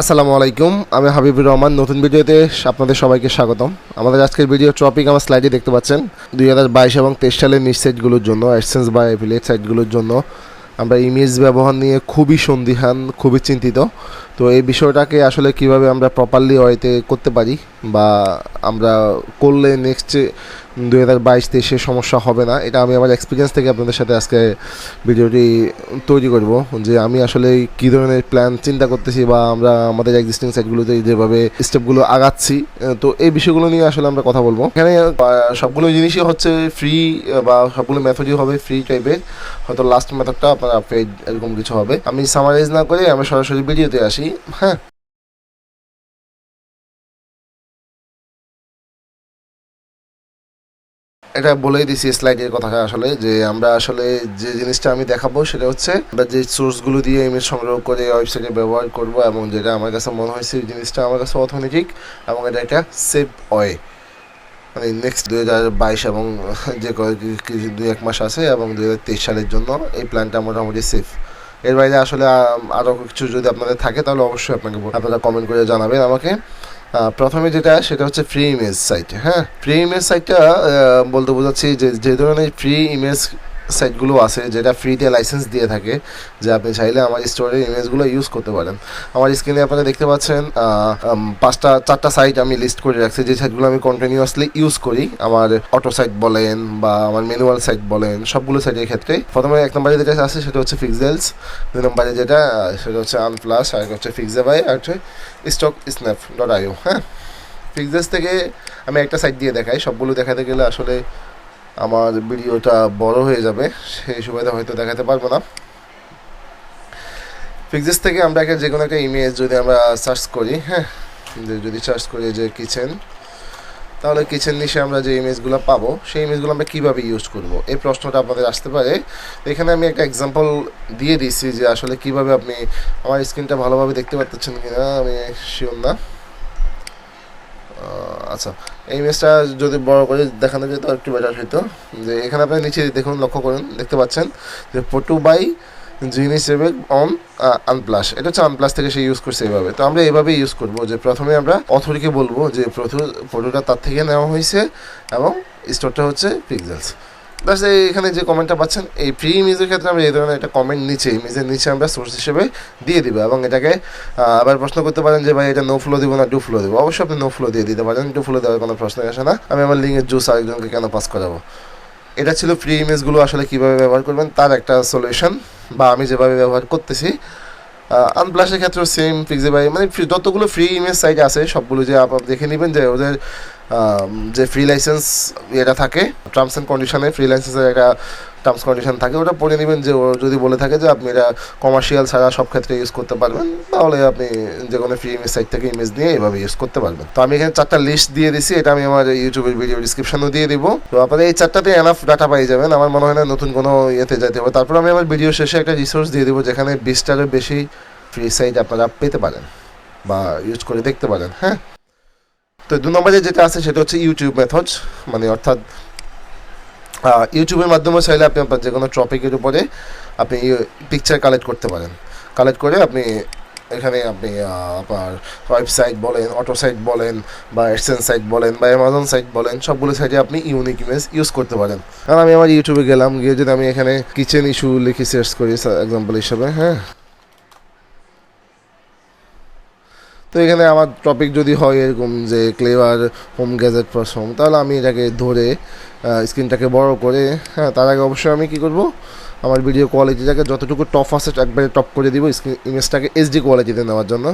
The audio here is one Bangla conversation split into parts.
আসসালামু আলাইকুম, আমি হাবিবুর রহমান। নতুন ভিডিওতে আপনাদের সবাইকে স্বাগতম। আমাদের আজকের ভিডিও টপিক আমার স্লাইডে দেখতে পাচ্ছেন। 2022 এবং 23 সালের নিজ সাইটগুলোর জন্য, অ্যাডসেন্স বা অ্যাফিলিয়েট সাইটগুলোর জন্য আমরা ইমেজ ব্যবহার নিয়ে খুবই সন্দিহান, খুবই চিন্তিত। তো এই বিষয়টাকে আসলে কিভাবে আমরা প্রপারলি ওয়েতে করতে পারি বা আমরা করলে নেক্সট 2022-23 সমস্যা হবে না, এটা আমি আমার এক্সপিরিয়েন্স থেকে আপনাদের সাথে আজকে ভিডিওটি তৈরি করব। যে আমি আসলে কী ধরনের প্ল্যান চিন্তা করতেছি বা আমরা আমাদের এক্সিস্টিং সাইটগুলোতে যেভাবে স্টেপগুলো আগাচ্ছি, তো এই বিষয়গুলো নিয়ে আসলে আমরা কথা বলবো। এখানে সবগুলো জিনিসই হচ্ছে ফ্রি বা সবগুলো মেথডই হবে ফ্রি টাইপের, হয়তো লাস্ট মেথডটা আপনার পেড এরকম কিছু হবে। আমি সামারাইজ না করে আমরা সরাসরি ভিডিওতে আসি। হ্যাঁ, এটা বলেই দিছি স্লাইডের কথাটা আসলে, যে আমরা আসলে যে জিনিসটা আমি দেখাবো সেটা হচ্ছে আমরা যে সোর্সগুলো দিয়ে ইমেজ সংগ্রহ করে ওয়েবসাইটে ব্যবহার করব, এবং যেটা আমার কাছে মনে হয়েছে এই জিনিসটা আমার কাছে অথেন্টিক এবং এটা একটা সেফ ওয়ে। মানে নেক্সট 2022 এবং যে 2-1 মাস আছে এবং 2023 সালের জন্য এই প্ল্যানটা মোটামুটি সেফ। এর বাইরে আসলে আরও কিছু যদি আপনাদের থাকে তাহলে অবশ্যই আপনারা কমেন্ট করে জানাবেন আমাকে। প্রথমে যেটা সেটা হচ্ছে ফ্রি ইমেজ সাইট। হ্যাঁ, ফ্রি ইমেজ সাইটটা বলতে বোঝাচ্ছি যে ধরনের ফ্রি ইমেজ সাইটগুলো আছে যেটা ফ্রিতে লাইসেন্স দিয়ে থাকে, যে আপনি চাইলে আমার স্টোরের ইমেজগুলো ইউজ করতে পারেন। আমার স্ক্রিনে আপনারা দেখতে পাচ্ছেন 4টা সাইট আমি লিস্ট করে রাখছি, যে সাইটগুলো আমি কন্টিনিউয়াসলি ইউজ করি। আমার অটো সাইট বলেন বা আমার ম্যানুয়াল সাইট বলেন, সবগুলো সাইটের ক্ষেত্রে প্রথমে 1 নম্বরে যেটা আছে সেটা হচ্ছে ফিক্সেলস, 2 নম্বরে যেটা সেটা হচ্ছে আনপ্লাস, আর হচ্ছে ফিক্সেবাই, আর হচ্ছে stocksnap.io। হ্যাঁ, ফিক্সেলস থেকে আমি একটা সাইট দিয়ে দেখাই। সবগুলো দেখাতে গেলে আসলে আমার ভিডিওটা বড় হয়ে যাবে, সেই সুবাদে হয়তো দেখাতে পারবো না। ফিক্সেস থেকে আমরা যে কোনো একটা ইমেজ যদি আমরা সার্চ করি, হ্যাঁ, যদি সার্চ করি যে কিচেন, তাহলে কিচেন নিশে আমরা যে ইমেজগুলো পাবো সেই ইমেজগুলো আমরা কীভাবে ইউজ করব, এই প্রশ্নটা আপনাদের আসতে পারে। এখানে আমি একটা এক্সাম্পল দিয়ে দিচ্ছি যে আসলে কীভাবে আপনি আমার স্ক্রিনটা ভালোভাবে দেখতে পাচ্ছেন কিনা আমি শিওর না। আচ্ছা, এই ইমেজটা যদি বড় করে দেখানো যেত একটু বেটার হইতো। যে এখানে আপনি নিচে দেখুন, লক্ষ্য করুন, দেখতে পাচ্ছেন যে ফটো বাই hritseba অন আনপ্লাস, এটা হচ্ছে আনপ্লাস থেকে সে ইউজ করছে এইভাবে। তো আমরা এইভাবে ইউজ করবো যে প্রথমে আমরা অথরিকে বলবো যে ফটোটা তার থেকে নেওয়া হয়েছে এবং স্টোরটা হচ্ছে পিক্সেলস। প্লাস এখানে যে কমেন্টটা পাচ্ছেন, এই ফ্রি ইমেজের ক্ষেত্রে আমরা এই ধরনের একটা কমেন্ট নিচে ইমেজের নিচে আমরা সোর্স হিসেবে দিয়ে দিব, এবং এটাকে আবার প্রশ্ন করতে পারেন যে ভাই এটা নো ফ্লো দিব না ডু ফ্লো দেবো। অবশ্যই আপনি নো ফ্লো দিয়ে দিতে পারেন, ডু ফ্লো দেওয়ার কোনো প্রশ্ন আসে না। আমি আমার লিঙ্কের জুস আরেকজনকে কেন পাস করাবো। এটা ছিল ফ্রি ইমেজগুলো আসলে কীভাবে ব্যবহার করবেন তার একটা সলিউশন, বা আমি যেভাবে ব্যবহার করতেছি। আনপ্লাসের ক্ষেত্রেও সেম ফিক্সেবাই, মানে যতগুলো ফ্রি ইমেজ সাইট আছে সবগুলো যে আপনার দেখে নেবেন যে ওদের যে ফ্রি লাইসেন্স এটা থাকে, টার্মস অ্যান্ড কন্ডিশনে ফ্রি লাইসেন্সের একটা টার্মস কন্ডিশন থাকে, ওটা পড়ে নেবেন। যে ও যদি বলে থাকে যে আপনি এটা কমার্শিয়াল ছাড়া সব ক্ষেত্রে ইউজ করতে পারবেন, তাহলে আপনি যে কোনো ফ্রি ইমেজ সাইট থেকে ইমেজ নিয়ে এভাবে ইউজ করতে পারবেন। তো আমি এখানে 4টা লিস্ট দিয়ে দিছি, এটা আমি আমার ইউটিউবের ভিডিও ডিসক্রিপশনেও দিয়ে দিব। তো আপনারা এই 4টাতে এনাফ ডাটা পাই যাবেন, আমার মনে হয় না নতুন কোনো ইয়েতে যেতে হবে। তারপর আমি আমার ভিডিও শেষে একটা রিসোর্স দিয়ে দেবো যেখানে 20টারও বেশি ফ্রি সাইট আপনারা পেতে পারেন বা ইউজ করে দেখতে পারেন। হ্যাঁ, তো 2 নম্বরে যেটা আছে সেটা হচ্ছে ইউটিউব মেথডস, মানে অর্থাৎ ইউটিউবের মাধ্যমে চাইলে আপনি আপনার যে কোনো টপিকের উপরে আপনি পিকচার কালেক্ট করতে পারেন। কালেক্ট করে আপনি এখানে আপনি আপনার ওয়েবসাইট বলেন, অটো সাইট বলেন, বা অ্যাডসেন্স সাইট বলেন, বা অ্যামাজন সাইট বলেন, সবগুলো সাইটে আপনি ইউনিক ইমেজ ইউজ করতে পারেন। কারণ আমি আমার ইউটিউবে গেলাম, গিয়ে যদি আমি এখানে কিচেন ইস্যু লিখে সার্চ করি এক্সাম্পল হিসাবে, হ্যাঁ, তো এখানে আমার টপিক যদি হয় এরকম যে clever home gadget for home, তাহলে আমি এটাকে ধরে স্ক্রিনটাকে বড় করে, হ্যাঁ, তার আগে অবশ্যই আমি কী করবো, আমার ভিডিও কোয়ালিটিটাকে যতটুকু টপ আছে একবারে টপ করে দিব, স্ক্রিন ইমেজটাকে এইচডি কোয়ালিটিতে নেওয়ার জন্য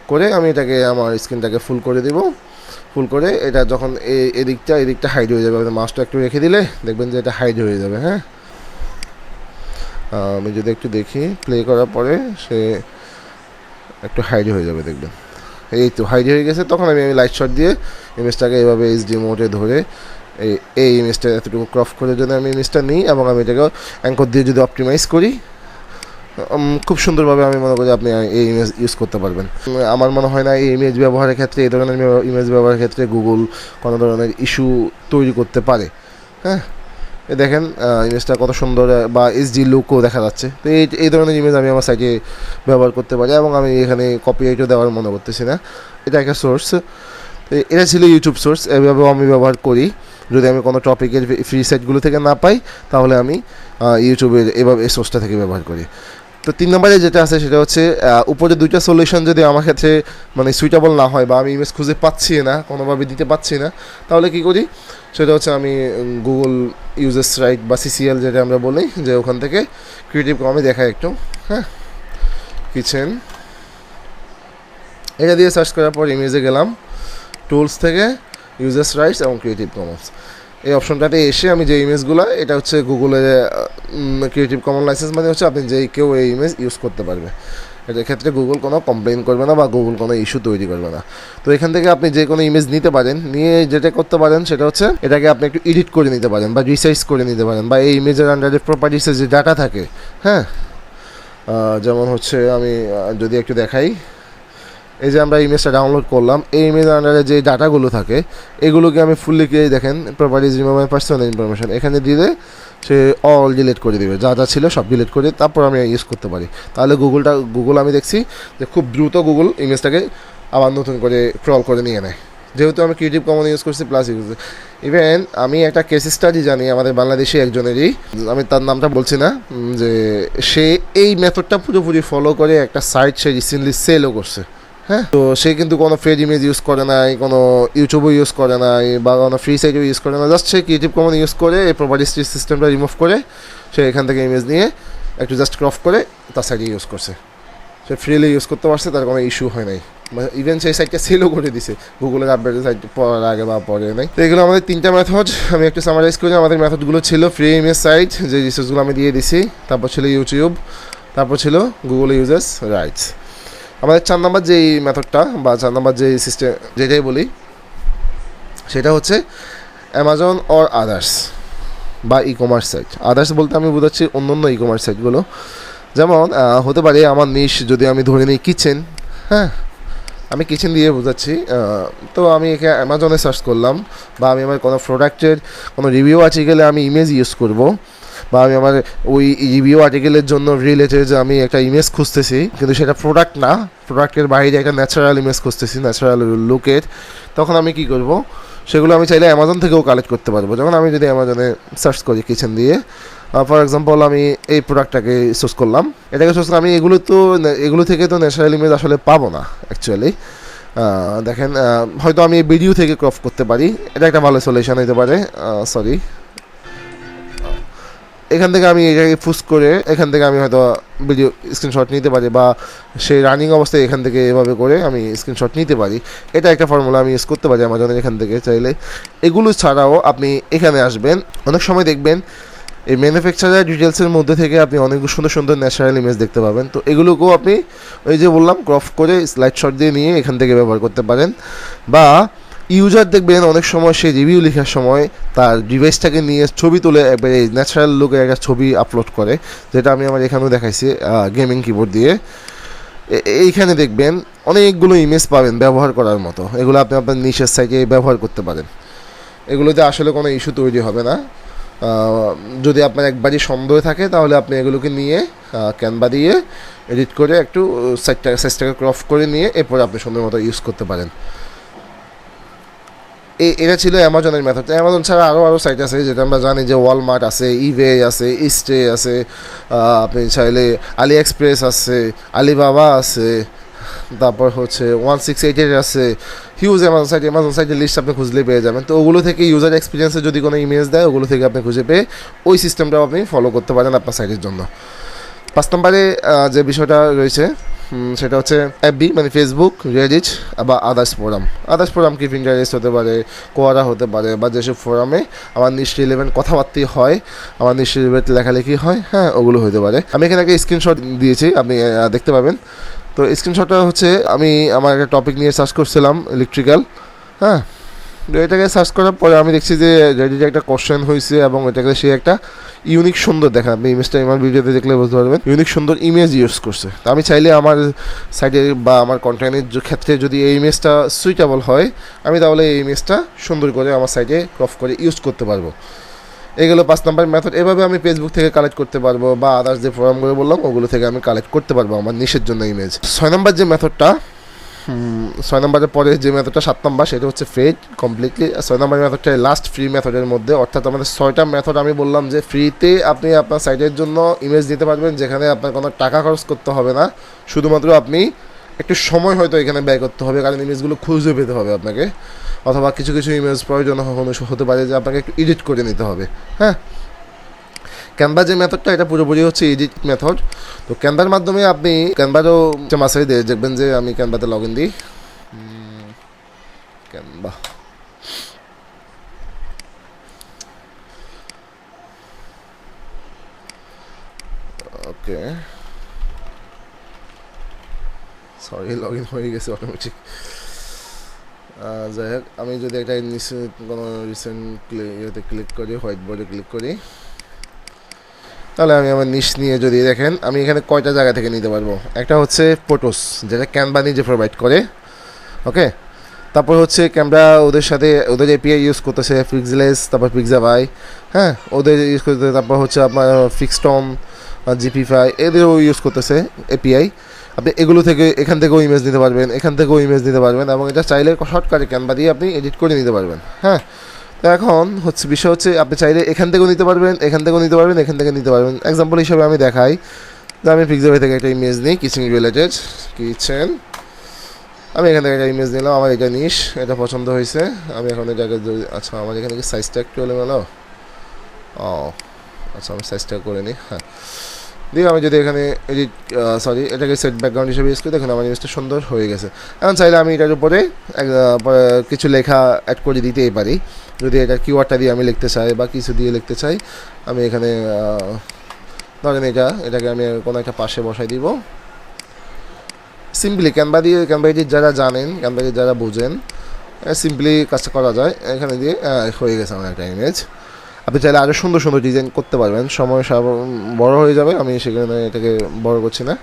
করে আমি এটাকে আমার স্ক্রিনটাকে ফুল করে দিব। ফুল করে এটা যখন এদিকটা হাইড হয়ে যাবে, মাউসটা একটু রেখে দিলে দেখবেন যে এটা হাইড হয়ে যাবে। হ্যাঁ, আমি যদি একটু দেখি প্লে করার পরে সে একটু হাইড হয়ে যাবে, দেখবেন এই তো হাইড হয়ে গেছে। তখন আমি লাইট শট দিয়ে ইমেজটাকে এইভাবে এইচডি মোডে ধরে এই ইমেজটা এতটুকু ক্রপ করে যদি আমি ইমেজটা নিই এবং আমি এটাকে অ্যাঙ্কর দিয়ে যদি অপটিমাইজ করি, খুব সুন্দরভাবে আমি মনে করি আপনি এই ইমেজ ইউজ করতে পারবেন। আমার মনে হয় না এই ইমেজ ব্যবহারের ক্ষেত্রে, এই ধরনের ইমেজ ব্যবহারের ক্ষেত্রে গুগল কোনো ধরনের ইস্যু তৈরি করতে পারে। হ্যাঁ, দেখেন ইমেজটা কত সুন্দর বা এইচডি লুকও দেখা যাচ্ছে। তো এই ধরনের ইমেজ আমি আমার সাইটে ব্যবহার করতে পারি, এবং আমি এখানে কপিরাইটও দেওয়ার মনে করতেছি না। এটা একটা সোর্স। এটা ছিল ইউটিউব সোর্স, এভাবেও আমি ব্যবহার করি। যদি আমি কোনো টপিকের ফ্রি সাইটগুলো থেকে না পাই তাহলে আমি ইউটিউবের এভাবে এই সোর্সটা থেকে ব্যবহার করি। তো 3 নম্বরে যেটা আছে সেটা হচ্ছে উপরে 2টা সলিউশন যদি আমার ক্ষেত্রে মানে সুইটেবল না হয় বা আমি ইমেজ খুঁজে পাচ্ছি না, কোনোভাবে দিতে পাচ্ছি না, তাহলে কি করি সেটা হচ্ছে আমি গুগল ইউজার্স রাইট বা সিসিএল যেটা আমরা বলি, যে ওখান থেকে ক্রিয়েটিভ কমে দেখায় একটু, হ্যাঁ, কিচেন এটা দিয়ে সার্চ করার পর ইমেজে গেলাম, টুলস থেকে ইউজার্স রাইটস এবং ক্রিয়েটিভ কমন্স এই অপশনটাতে এসে আমি যে ইমেজগুলো, এটা হচ্ছে গুগলের ক্রিয়েটিভ কমন লাইসেন্স, মানে হচ্ছে আপনি যেই কেউ এই ইমেজ ইউজ করতে পারবে। এটার ক্ষেত্রে গুগল কোনো কমপ্লেন করবে না বা গুগল কোনো ইস্যু তৈরি করবে না। তো এখান থেকে আপনি যে কোনো ইমেজ নিতে পারেন, নিয়ে যেটা করতে পারেন সেটা হচ্ছে এটাকে আপনি একটু এডিট করে নিতে পারেন বা রিসাইজ করে নিতে পারেন, বা এই ইমেজের আন্ডারে প্রপার্টিসের যে ডাটা থাকে, হ্যাঁ, যেমন হচ্ছে আমি যদি একটু দেখাই, এই যে আমরা ইমেজটা ডাউনলোড করলাম, এই ইমেজের আন্ডারে যে ডাটাগুলো থাকে এগুলোকে আমি ফুললি গিয়ে দেখেন প্রপার্টিজ রিমুভ পার্সোনাল ইনফরমেশন এখানে দিলে সে অল ডিলিট করে দেবে, যা যা ছিল সব ডিলিট করে তারপর আমি ইউজ করতে পারি। তাহলে গুগল আমি দেখছি যে খুব দ্রুত গুগল ইমেজটাকে আবার নতুন করে ক্রল করে নিয়ে নেয়, যেহেতু আমি ক্রিয়েটিভ কমন ইউজ করছি প্লাস ইউজ। ইভেন আমি একটা কেস স্টাডি জানি আমাদের বাংলাদেশি একজনেরই, আমি তার নামটা বলছি না, যে সে এই মেথডটা পুরোপুরি ফলো করে একটা সাইট সে রিসেন্টলি সেলও করছে, হ্যাঁ। তো সে কিন্তু কোনো ফেড ইমেজ ইউজ করে নাই, কোনো ইউটিউবও ইউজ করে নাই বা কোনো ফ্রি সাইটও ইউজ করে না, জাস্ট সে ক্রিয়েটিভ কমন ইউজ করে এই প্রপার্টিজ সিস্টেমটা রিমুভ করে সে এখান থেকে ইমেজ নিয়ে একটু জাস্ট ক্রপ করে তার সাইটে ইউজ করছে, সে ফ্রিলি ইউজ করতে পারছে, তার কোনো ইস্যু হয় নাই, ইভেন সেই সাইটটা সেলও করে দিছে গুগলের আপডেটের সাইট পড়ার আগে বা পরে নাই। তো এগুলো আমাদের 3টা মেথড, আমি একটু সামারাইজ করি। আমাদের মেথডগুলো ছিল ফ্রি ইমেজ সাইট, যে রিসোর্সগুলো আমি দিয়ে দিছি, তারপর ছিল ইউটিউব, তারপর ছিল গুগল ইউজার্স রাইটস। আমাদের 4 নম্বর যেই মেথডটা বা 4 নম্বর যেই সিস্টেম যেটাই বলি সেটা হচ্ছে অ্যামাজন অর আদার্স বা ই কমার্স সাইট। আদার্স বলতে আমি বোঝাচ্ছি অন্য অন্য ই কমার্স সাইটগুলো, যেমন হতে পারে আমার নিশ যদি আমি ধরে নিই কিচেন, হ্যাঁ, আমি কিচেন দিয়ে বোঝাচ্ছি। তো আমি এখানে অ্যামাজনে সার্চ করলাম, বা আমি আমার কোনো প্রোডাক্টের কোনো রিভিউ আর্টিকেলে আমি ইমেজ ইউজ করব, বা আমি আমার ওই রিভিউ আর্টিকেলের জন্য রিলেটেড যে আমি একটা ইমেজ খুঁজতেছি, কিন্তু সেটা প্রোডাক্ট না, প্রোডাক্টের বাইরে একটা ন্যাচারাল ইমেজ খুঁজতেছি, ন্যাচারাল লুকের, তখন আমি কি করব, সেগুলো আমি চাইলে অ্যামাজন থেকেও কালেক্ট করতে পারবো। যেমন আমি যদি অ্যামাজনে সার্চ করি কিচেন দিয়ে, ফর এক্সাম্পল আমি এই প্রোডাক্টটাকে চুজ করলাম, এটাকে চুজ করে আমি এগুলো থেকে তো ন্যাচারাল ইমেজ আসলে পাবো না অ্যাকচুয়ালি। দেখেন হয়তো আমি ভিডিও থেকে ক্রপ করতে পারি, এটা একটা ভালো সলিউশন হতে পারে। সরি, এখান থেকে আমি এটাকে পুশ করে এখান থেকে আমি হয়তো ভিডিও স্ক্রিনশট নিতে পারি, বা সেই রানিং অবস্থায় এখান থেকে এভাবে করে আমি স্ক্রিনশট নিতে পারি। এটা একটা ফর্মুলা আমি ইউজ করতে পারি অ্যামাজনের এখান থেকে চাইলে। এগুলো ছাড়াও আপনি এখানে আসবেন, অনেক সময় দেখবেন এই ম্যানুফ্যাকচারার ডিটেলসের মধ্যে থেকে আপনি অনেক সুন্দর সুন্দর ন্যাচারাল ইমেজ দেখতে পাবেন। তো এগুলোকেও আপনি ওই যে বললাম ক্রপ করে স্লাইড শট দিয়ে নিয়ে এখান থেকে ব্যবহার করতে পারেন। বা ইউজার দেখবেন অনেক সময় সে রিভিউ লেখার সময় তার ডিভাইসটাকে নিয়ে ছবি তুলে একবারে ন্যাচারাল লুকের একটা ছবি আপলোড করে, যেটা আমি আমার এখানেও দেখাইছি গেমিং কিবোর্ড দিয়ে। এইখানে দেখবেন অনেকগুলো ইমেজ পাবেন ব্যবহার করার মতো, এগুলো আপনি আপনার নিচের সাইটে ব্যবহার করতে পারেন। এগুলোতে আসলে কোনো ইস্যু তৈরি হবে না। যদি আপনার একবারই সন্দেহ থাকে তাহলে আপনি এগুলোকে নিয়ে ক্যানভা দিয়ে এডিট করে একটু সাইজটাকে ক্রপ করে নিয়ে এরপরে আপনি সুন্দর মতো ইউজ করতে পারেন। এটা ছিল অ্যামাজনের মেথড। অ্যামাজন ছাড়া আরও সাইট আছে, যেটা আমরা জানি যে ওয়ালমার্ট আছে, ইবে আছে, ইস্টে আছে, আপনি চাইলে আলি এক্সপ্রেস আছে, আলিবাবা আছে, তারপর হচ্ছে 168 আছে, হিউজ অ্যামাজন সাইটের লিস্ট আপনি খুঁজলে পেয়ে যাবেন। তো ওগুলো থেকে ইউজার এক্সপিরিয়েন্সে যদি কোনো ইমেজ দেয় ওগুলো থেকে আপনি খুঁজে পেয়ে ওই সিস্টেমটাও আপনি ফলো করতে পারেন আপনার সাইটের জন্য। 5 নম্বরে যে বিষয়টা রয়েছে সেটা হচ্ছে এফবি, মানে ফেসবুক, রেডিট বা আদার্স ফোরাম কি পিন্টারেস্ট হতে পারে, কোয়ারা হতে পারে, বা যেসব ফোরামে আমার নিশ রিলেভেন্ট কথাবার্তা হয়, আমার নিশ রিলেভেন্ট লেখালেখি হয়, হ্যাঁ, ওগুলো হতে পারে। আমি এখানে একটা স্ক্রিনশট দিয়েছি, আপনি দেখতে পাবেন। তো স্ক্রিনশটটা হচ্ছে আমি আমার একটা টপিক নিয়ে সার্চ করছিলাম ইলেকট্রিক্যাল, হ্যাঁ। তো এটাকে সার্চ করার পরে আমি দেখছি যে রেডিটে একটা কোশ্চেন হয়েছে এবং এটাকে সে একটা ইউনিক সুন্দর দেখা, আপনি ইমেজটা আমার ভিডিওতে দেখলে বুঝতে পারবেন, ইউনিক সুন্দর ইমেজ ইউজ করছে। তো আমি চাইলে আমার সাইটে বা আমার কন্টেন্টের ক্ষেত্রে যদি এই ইমেজটা সুইটেবল হয়, আমি তাহলে এই ইমেজটা সুন্দর করে আমার সাইটে ক্রপ করে ইউজ করতে পারবো। এগুলো 5 নাম্বার মেথড। এভাবে আমি ফেসবুক থেকে কালেক্ট করতে পারবো বা আদার্স যে ফোরামগুলো বললাম ওগুলো থেকে আমি কালেক্ট করতে পারবো আমার নিশের জন্য ইমেজ। 6 নাম্বার যে মেথডটা, 6 নাম্বারের পরে যে মেথডটা 7 নাম্বার, সেটা হচ্ছে ফেড কমপ্লিটলি। 6 নাম্বার মেথডটা লাস্ট ফ্রি মেথডের মধ্যে, অর্থাৎ আমাদের 6টা মেথড আমি বললাম যে ফ্রিতে আপনি আপনার সাইটের জন্য ইমেজ দিতে পারবেন, যেখানে আপনার কোনো টাকা খরচ করতে হবে না, শুধুমাত্র আপনি একটু সময় হয়তো এখানে ব্যয় করতে হবে, কারণ ইমেজগুলো খুঁজে পেতে হবে আপনাকে, অথবা কিছু কিছু ইমেজ প্রয়োজন হতে পারে যে আপনাকে একটু এডিট করে নিতে হবে। হ্যাঁ, ক্যানভা যে মেথডটা এটা পুরোপুরি হচ্ছে এডিট মেথড। তো ক্যানভার মাধ্যমে আপনি ক্যানভারও মাসাই দিয়ে দেখবেন যে আমি ক্যানভাতে লগ ইন দিই, Canva okay, sorry log in হয়ে গেছে অটোমেটিক। যাই হোক, আমি যদি একটা কোনো রিসেন্ট ইয়েতে ক্লিক করি, হোয়াইট বোর্ডে ক্লিক করি, তাহলে আমি আমার নিশ নিয়ে যদি দেখেন আমি এখানে কয়টা জায়গা থেকে নিতে পারবো। একটা হচ্ছে ফটোস, যেটা ক্যানভা নিজে প্রোভাইড করে, ওকে। তারপর হচ্ছে ক্যানভা ওদের সাথে ওদের এপিআই ইউজ করতেছে, পিক্সেলেস, তারপর পিক্সাবাই, হ্যাঁ ওদের ইউজ করতেছে। তারপর হচ্ছে আপনার ফিক্সটম, জিপিফাই, এদেরও ইউজ করতেছে এপিআই। আপনি এগুলো থেকে এখান থেকেও ইমেজ নিতে পারবেন, এখান থেকেও ইমেজ নিতে পারবেন, এবং এটা চাইলে শর্টকাটে ক্যানভা দিয়ে আপনি এডিট করে নিতে পারবেন। হ্যাঁ, তো এখন হচ্ছে বিষয় হচ্ছে আপনি চাইলে এখান থেকেও নিতে পারবেন, এখান থেকেও নিতে পারবেন, এখান থেকে নিতে পারবেন। এক্সাম্পল হিসাবে আমি দেখাই যে আমি পিক্সাবাই থেকে একটা ইমেজ নিই, কিচেন রিলেটেড কিচেন। আমি এখান থেকে একটা ইমেজ নিলাম, আমার এটা নিশ, এটা পছন্দ হয়েছে। আমি এখন এটাকে আচ্ছা আমার এখানে কি সাইজটা একটু হলে গেল, ও আচ্ছা আমি সাইজটা করে নিই। হ্যাঁ, দিয়ে আমি যদি এখানে এডিট এটাকে সেট ব্যাকগ্রাউন্ড হিসেবে ইউজ করি, দেখুন আমার ইমেজটা সুন্দর হয়ে গেছে। এখন চাইলে আমি এটার উপরে কিছু লেখা অ্যাড করে দিতেই পারি, যদি এটা কিওয়ার্ডটা দিয়ে আমি লিখতে চাই বা কিছু দিয়ে লিখতে চাই। আমি এখানে ধরেন এটাকে আমি কোনো একটা পাশে বসাই দিব। সিম্পলি ক্যানভা এডিট যারা জানেন, ক্যানভা এডিট যারা বুঝেন, সিম্পলি কাজটা করা যায়। এখানে দিয়ে হয়ে গেছে আমার একটা ইমেজ। আপনি চাইলে আরও সুন্দর সুন্দর ডিজাইন করতে পারবেন, সময় বড় হয়ে যাবে, আমি সেখানে এটাকে বড় করছি না।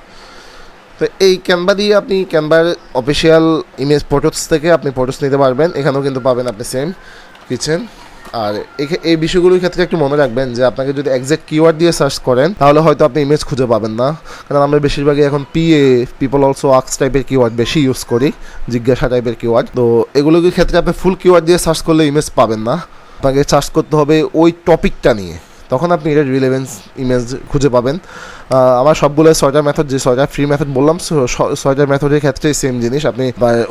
তো এই ক্যানভা দিয়ে আপনি ক্যানভার অফিসিয়াল ইমেজ ফটোস থেকে আপনি ফটোস নিতে পারবেন, এখানেও কিন্তু পাবেন আপনি সেম কিচেন। আর এই বিষয়গুলোর ক্ষেত্রে একটু মনে রাখবেন যে আপনাকে যদি এক্সাক্ট কিওয়ার্ড দিয়ে সার্চ করেন তাহলে হয়তো আপনি ইমেজ খুঁজে পাবেন না, কারণ আমরা বেশিরভাগই এখন পিপল অলসো আক্স টাইপের কিওয়ার্ড বেশি ইউজ করি, জিজ্ঞাসা টাইপের কিওয়ার্ড। তো এগুলোর ক্ষেত্রে আপনি ফুল কিওয়ার্ড দিয়ে সার্চ করলে ইমেজ পাবেন না, আপনাকে সার্চ করতে হবে ওই টপিকটা নিয়ে, তখন আপনি এটা রিলেভেন্স ইমেজ খুঁজে পাবেন। আমার সবগুলো 6টা মেথড, যে 6টা ফ্রি মেথড বললাম, 6টা মেথডের ক্ষেত্রে সেম জিনিস। আপনি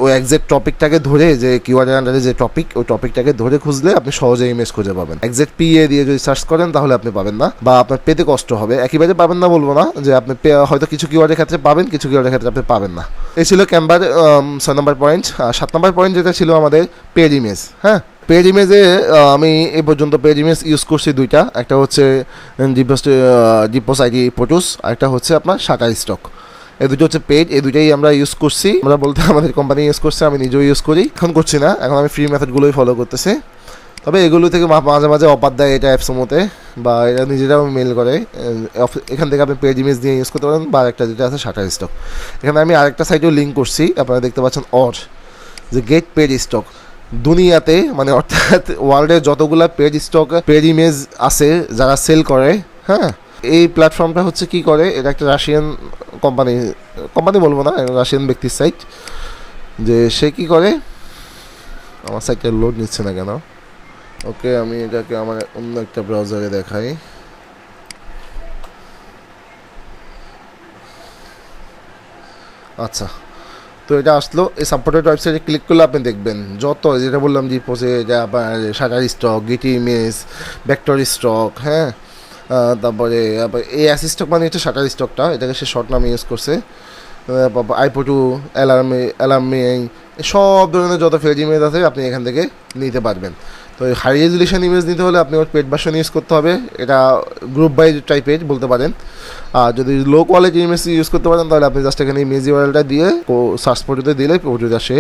ওই এক্সাক্ট টপিকটাকে ধরে, যে কিওয়ার্ডের আন্ডারে যে টপিক, ওই টপিকটাকে ধরে খুঁজলে আপনি সহজে ইমেজ খুঁজে পাবেন। এক্সাক্ট পিএ দিয়ে যদি সার্চ করেন তাহলে আপনি পাবেন না, বা আপনার পেতে কষ্ট হবে। একেবারে পাবেন না বলবো না, যে আপনি হয়তো কিছু কিওয়ার্ডের ক্ষেত্রে পাবেন, কিছু কিওয়ার্ডের ক্ষেত্রে আপনি পাবেন না। এই ছিল ক্যানভার 6 নম্বর পয়েন্ট। 7 নম্বর পয়েন্ট যেটা ছিল আমাদের পেড ইমেজ। হ্যাঁ, পেড ইমেজে আমি এই পর্যন্ত পেড ইমেজ ইউজ করছি 2টা, একটা হচ্ছে ডিপোস আইডি ফটোস, আর একটা হচ্ছে আপনার শাটার স্টক। এই দুটো হচ্ছে পেড, এই দুইটাই আমরা ইউজ করছি, আমরা বলতে আমাদের কোম্পানি ইউজ করছে, আমি নিজেও ইউজ করি। এখন করছি না, এখন আমি ফ্রি মেথডগুলোই ফলো করতেছি। তবে এগুলো থেকে মাঝে মাঝে অফার দেয় এটা অ্যাপসমোতে, বা এটা নিজেরাও মেল করে। এখান থেকে আপনি পেড ইমেজ দিয়ে ইউজ করতে পারেন, বা একটা যেটা আছে শাটার স্টক। এখানে আমি আরেকটা সাইটেও লিঙ্ক করছি, আপনারা দেখতে পাচ্ছেন যে গেট পেড স্টক। দুনিয়াতে মানে অর্থাৎ ওয়ার্ল্ডের যতগুলা পেড স্টক পেড ইমেজ আছে যারা সেল করে, হ্যাঁ, এই প্ল্যাটফর্মটা হচ্ছে কি করে, এটা একটা রাশিয়ান কোম্পানি বলবো না, রাশিয়ান ব্যক্তির সাইট। যে সে কি করে, আমার সাইটটা লোড নিচ্ছে না কেন, ওকে আমি এটাকে আমার অন্য একটা ব্রাউজারে দেখাই। আচ্ছা, তো এটা আসলো। এই সাপোর্টেড ওয়েবসাইটে ক্লিক করলে আপনি দেখবেন যত, যেটা বললাম যে পোসে, এটা আপনার shutter stock, Getty image, vector stock, হ্যাঁ, তারপরে এই স্টক মানে হচ্ছে শাটার স্টকটা, এটাকে সে শর্ট নামে ইউজ করছে। আইপোটু, অ্যালার্মি, সব ধরনের যত পেড ইমেজ আছে আপনি এখান থেকে নিতে পারবেন। তো হাই রেজুলেশন ইমেজ নিতে হলে আপনি ওর পেড ভার্সন ইউজ করতে হবে, এটা গ্রুপ বাই টাইপের বলতে পারেন। আর যদি লো কোয়ালিটি ইমেজ ইউজ করতে পারেন তাহলে আপনি জাস্ট এখানে ইমেজ ইউআরএলটা দিয়ে সার্চ ফটোতে দিলে ফটোটা সে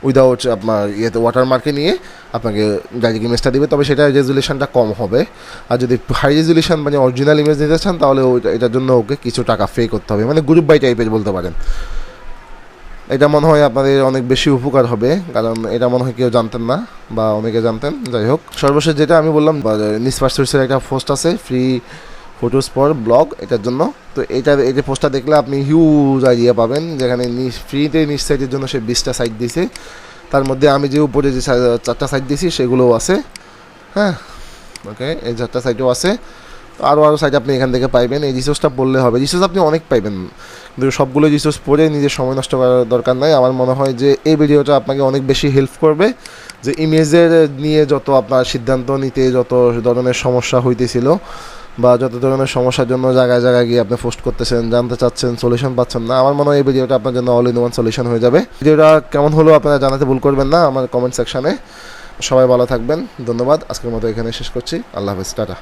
উইদাউট আপনার ওয়াটারমার্কে নিয়ে আপনাকে ডাইরেক্ট ইমেজটা দিবে, তবে সেটা রেজুলেশনটা কম হবে। আর যদি হাই রেজুলেশন মানে অরিজিনাল ইমেজ নিতে চান তাহলে এটার জন্য ওকে কিছু টাকা পে করতে হবে, মানে গ্রুপ বাই টাইপের বলতে পারেন। এটা মনে হয় আপনাদের অনেক বেশি উপকার হবে, কারণ এটা মনে হয় কেউ জানতেন না বা অনেকে জানতেন। যাই হোক, সর্বশেষ যেটা আমি বললাম, নিসপার্সের একটা পোস্ট আছে ফ্রি ফটোস ফর ব্লগ, এটার জন্য। তো এই যে পোস্টটা দেখলে আপনি হিউজ আইডিয়া পাবেন, যেখানে ফ্রিতে নিজ সাইটের জন্য সে 20টা সাইট দিয়েছে, তার মধ্যে আমি যে উপরে যে 4টা সাইট দিয়েছি সেগুলোও আছে। হ্যাঁ, ওকে, এই 4টা সাইটও আছে। আরও সাইট আপনি এখান থেকে পাইবেন। এই রিসোর্সটা পড়লে হবে, রিসোর্স আপনি অনেক পাইবেন, কিন্তু সবগুলো রিসোর্স পড়ে নিজের সময় নষ্ট করার দরকার নাই। আমার মনে হয় যে এই ভিডিওটা আপনাকে অনেক বেশি হেল্প করবে, যে ইমেজের নিয়ে যত আপনার সিদ্ধান্ত নিতে যত ধরনের সমস্যা হইতেছিল, বা যত ধরনের সমস্যার জন্য জায়গায় জায়গায় গিয়ে আপনি পোস্ট করতেছেন, জানতে চাচ্ছেন, সলিউশন পাচ্ছেন না, আমার মনে হয় এই ভিডিওটা আপনার জন্য অল ইন ওয়ান সলিউশন হয়ে যাবে। ভিডিওটা কেমন হলো আপনারা জানাতে ভুল করবেন না আমার কমেন্ট সেকশানে। সবাই ভালো থাকবেন, ধন্যবাদ। আজকের মতো এখানে শেষ করছি। আল্লাহ হাফেজ, টাটা।